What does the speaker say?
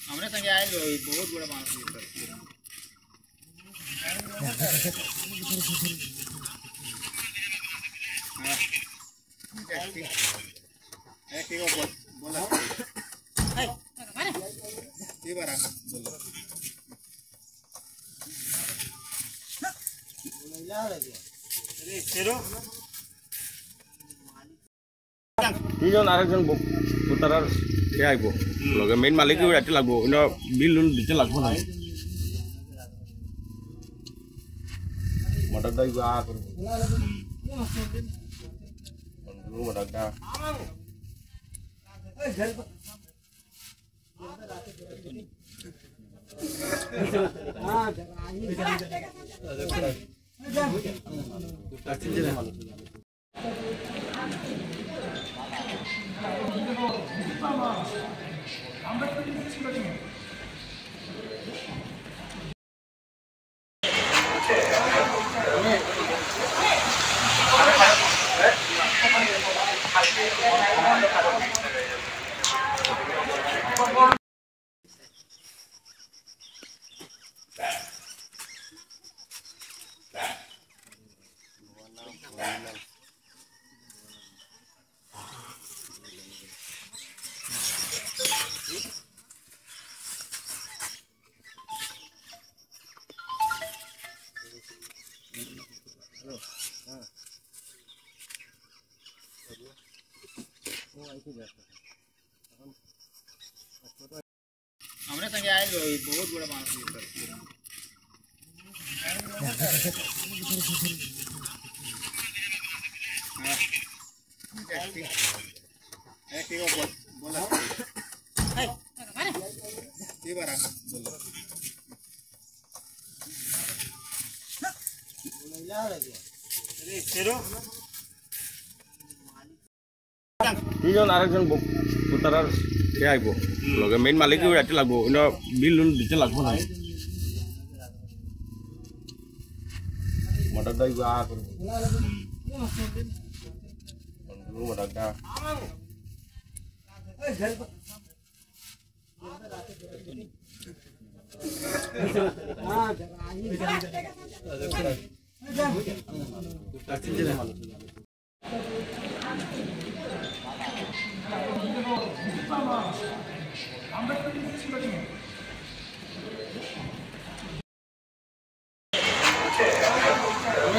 हमने संगे आए बहुत बड़ा मानस তিনজন আরেকজন পুতারার কে আইব লগে মেইন মালিক রাতে লাগবো ইনো বিল দিতে লাগবো না মডাক দাই গা করব মডাক দা हमने संगे आए बहुत बड़ा मानस তিনজন আরেকজন পুতারার কে আইব লগে মেইন মালিক রাতে লাগবো ইনো বিল দিতে লাগবো না মডাক দাই গা করব মডাক দা हाँ